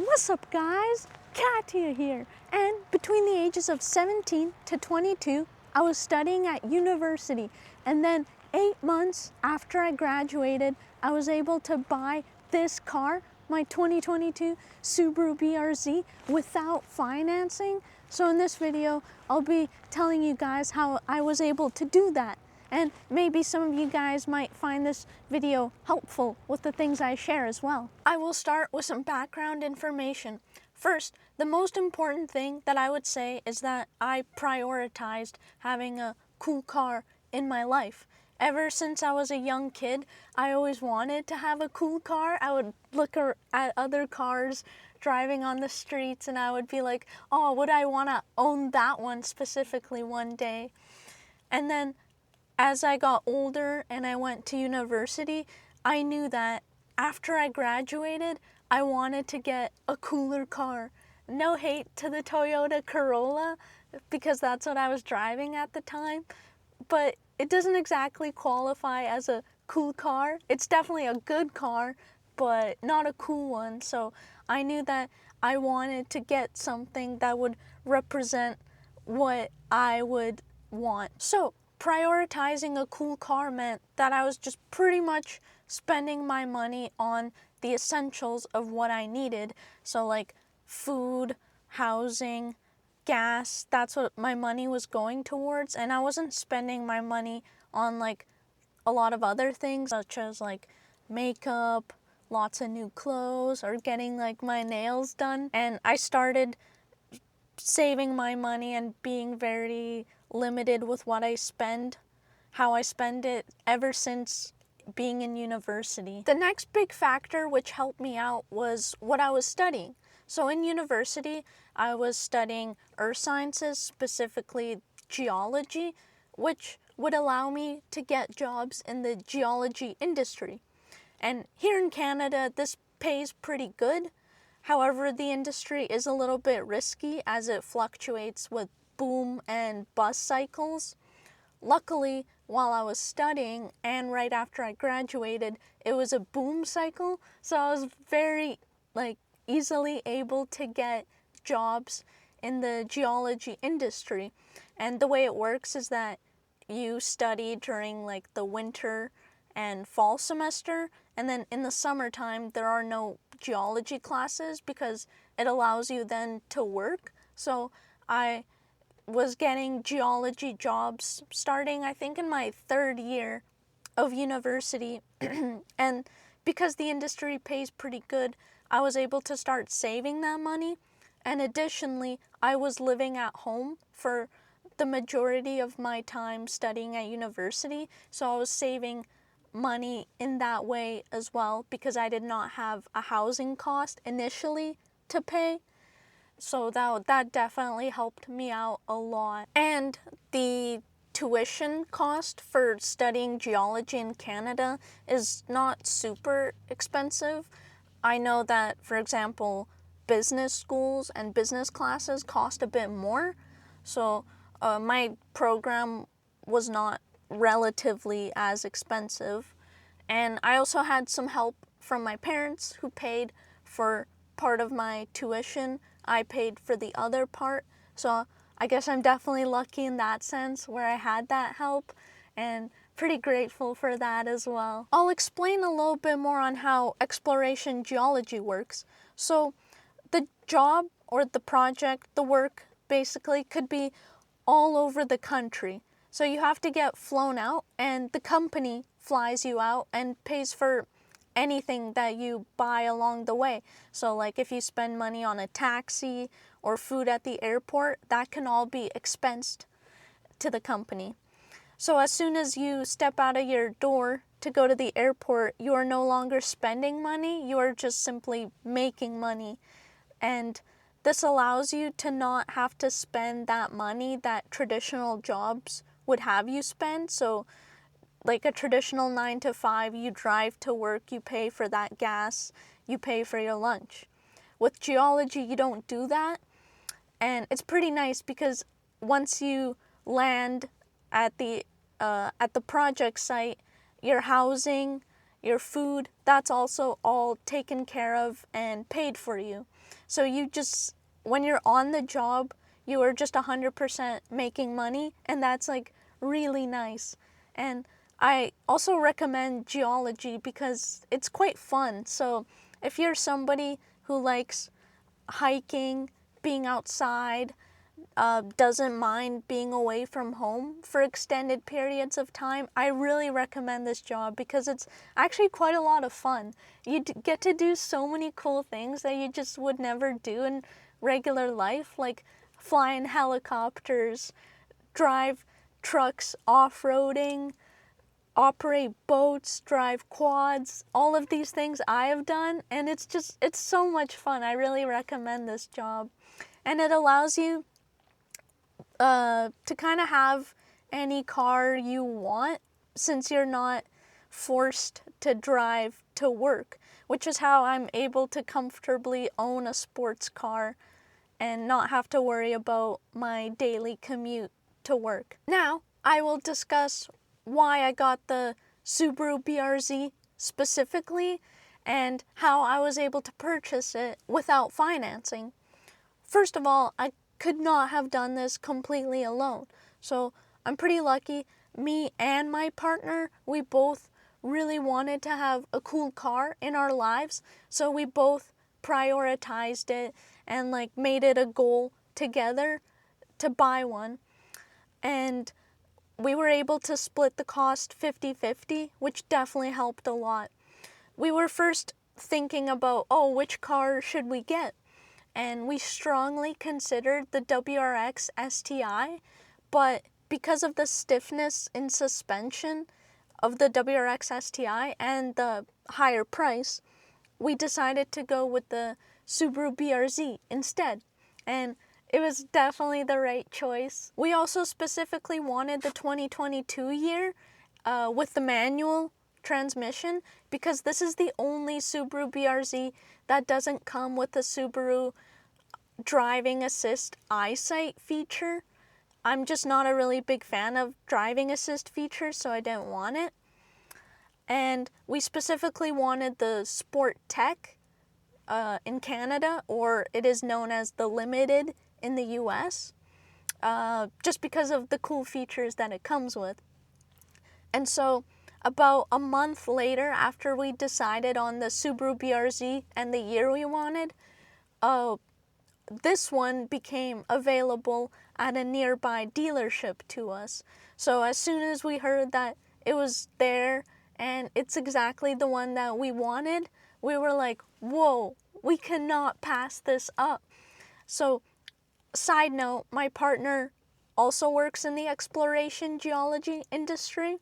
What's up, guys? Katia here. And between the ages of 17 to 22, I was studying at university. And then 8 months after I graduated, I was able to buy this car, my 2022 Subaru BRZ, without financing. So in this video, I'll be telling you guys how I was able to do that. And maybe some of you guys might find this video helpful with the things I share as well. I will start with some background information. First, the most important thing that I would say is that I prioritized having a cool car in my life. Ever since I was a young kid, I always wanted to have a cool car. I would look at other cars driving on the streets and I would be like, oh, would I want to own that one specifically one day? And then as I got older and I went to university, I knew that after I graduated, I wanted to get a cooler car. No hate to the Toyota Corolla, because that's what I was driving at the time, but it doesn't exactly qualify as a cool car. It's definitely a good car, but not a cool one. So I knew that I wanted to get something that would represent what I would want. So prioritizing a cool car meant that I was just pretty much spending my money on the essentials of what I needed. So like food, housing, gas, that's what my money was going towards. And I wasn't spending my money on like a lot of other things, such as like makeup, lots of new clothes, or getting like my nails done. And I started saving my money and being very limited with what I spend, how I spend it ever since being in university. The next big factor which helped me out was what I was studying. So in university, I was studying earth sciences, specifically geology, which would allow me to get jobs in the geology industry. And here in Canada, this pays pretty good. However, the industry is a little bit risky as it fluctuates with boom and bust cycles. Luckily, while I was studying and right after I graduated, it was a boom cycle, so I was very easily able to get jobs in the geology industry. And the way it works is that you study during like the winter and fall semester, and then in the summertime there are no geology classes because it allows you then to work. So I was getting geology jobs starting I think in my third year of university and because the industry pays pretty good, I was able to start saving that money. And additionally, I was living at home for the majority of my time studying at university, so I was saving money in that way as well because I did not have a housing cost initially to pay. So that definitely helped me out a lot. And the tuition cost for studying geology in Canada is not super expensive. I know that, for example, business schools and business classes cost a bit more. So my program was not relatively as expensive. And I also had some help from my parents who paid for part of my tuition. I paid for the other part. So I guess I'm definitely lucky in that sense where I had that help, and pretty grateful for that as well. I'll explain a little bit more on how exploration geology works. So the job or the project, the work basically could be all over the country. So you have to get flown out and the company flies you out and pays for anything that you buy along the way. So like if you spend money on a taxi or food at the airport, that can all be expensed to the company. So as soon as you step out of your door to go to the airport, you are no longer spending money, you are just simply making money. And this allows you to not have to spend that money that traditional jobs would have you spend. So like a traditional 9 to 5, you drive to work, you pay for that gas, you pay for your lunch. With geology, you don't do that. And it's pretty nice because once you land at the project site, your housing, your food, that's also all taken care of and paid for you. So you just, when you're on the job, you are just 100% making money, and that's like really nice. And I also recommend geology because it's quite fun. So if you're somebody who likes hiking, being outside, doesn't mind being away from home for extended periods of time, I really recommend this job because it's actually quite a lot of fun. You get to do so many cool things that you just would never do in regular life, like fly in helicopters, drive trucks off-roading, operate boats, drive quads, all of these things I have done, and it's so much fun. I really recommend this job. And it allows you to kind of have any car you want, since you're not forced to drive to work, which is how I'm able to comfortably own a sports car and not have to worry about my daily commute to work. Now, I will discuss why I got the Subaru BRZ specifically and how I was able to purchase it without financing. First of all, I could not have done this completely alone. So I'm pretty lucky. Me and my partner, we both really wanted to have a cool car in our lives. So we both prioritized it and like made it a goal together to buy one. And we were able to split the cost 50-50, which definitely helped a lot. We were first thinking about, which car should we get? And we strongly considered the WRX STI, but because of the stiffness in suspension of the WRX STI and the higher price, we decided to go with the Subaru BRZ instead. And it was definitely the right choice. We also specifically wanted the 2022 year with the manual transmission because this is the only Subaru BRZ that doesn't come with the Subaru driving assist eyesight feature. I'm just not a really big fan of driving assist features, so I didn't want it. And we specifically wanted the Sport Tech in Canada, or it is known as the Limited in the US, just because of the cool features that it comes with. And so about a month later, after we decided on the Subaru BRZ and the year we wanted, this one became available at a nearby dealership to us. So as soon as we heard that it was there and it's exactly the one that we wanted, we were like, whoa, we cannot pass this up. So side note, my partner also works in the exploration geology industry,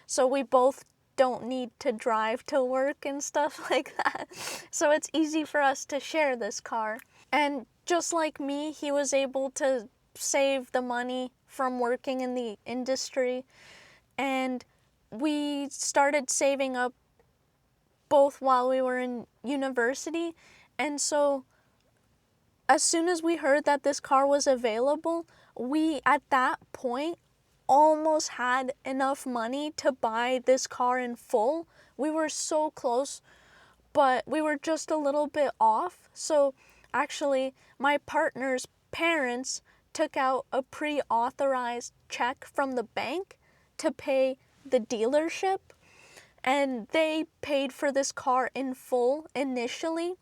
so we both don't need to drive to work and stuff like that. So it's easy for us to share this car. And just like me, he was able to save the money from working in the industry, and we started saving up both while we were in university. And so as soon as we heard that this car was available, we at that point almost had enough money to buy this car in full. We were so close, but we were just a little bit off. So actually, my partner's parents took out a pre-authorized check from the bank to pay the dealership, and they paid for this car in full initially,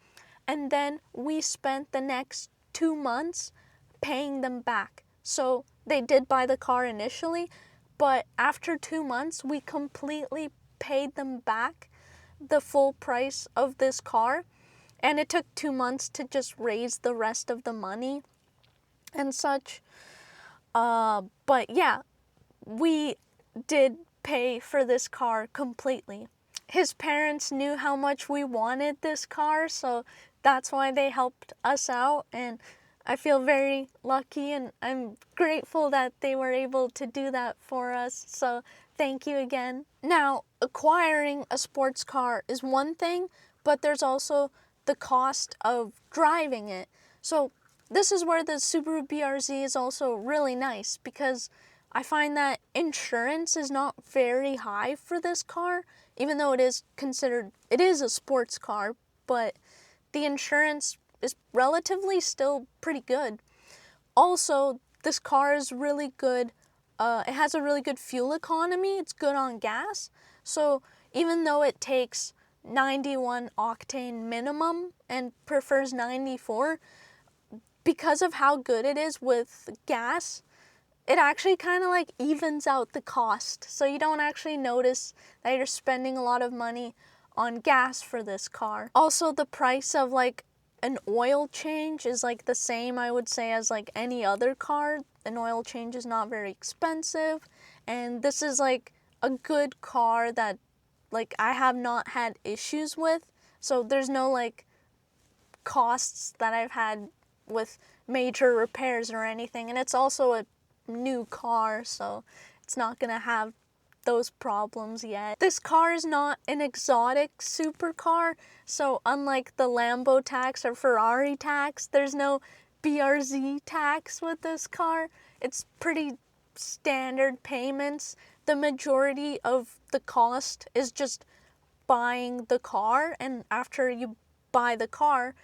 and then we spent the next 2 months paying them back. So they did buy the car initially, but after 2 months, we completely paid them back the full price of this car. And it took 2 months to just raise the rest of the money and such. But yeah, we did pay for this car completely. His parents knew how much we wanted this car, so that's why they helped us out, and I feel very lucky and I'm grateful that they were able to do that for us, so thank you again. Now, acquiring a sports car is one thing, but there's also the cost of driving it. So this is where the Subaru BRZ is also really nice, because I find that insurance is not very high for this car. even though it is a sports car, but the insurance is relatively still pretty good. Also, this car is really good. It has a really good fuel economy. It's good on gas. So even though it takes 91 octane minimum and prefers 94, because of how good it is with gas, it actually kind of like evens out the cost. So you don't actually notice that you're spending a lot of money on gas for this car. Also, the price of like an oil change is like the same, I would say, as like any other car. An oil change is not very expensive, and this is like a good car that like I have not had issues with. So there's no like costs that I've had with major repairs or anything, and it's also a new car, so it's not gonna have those problems yet. This car is not an exotic supercar, so unlike the Lambo tax or Ferrari tax, there's no BRZ tax with this car. It's pretty standard payments. The majority of the cost is just buying the car, and after you buy the car,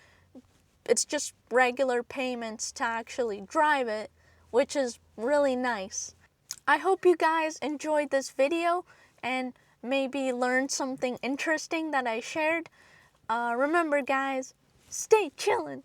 it's just regular payments to actually drive it, which is really nice. I hope you guys enjoyed this video and maybe learned something interesting that I shared. Remember guys, stay chillin'.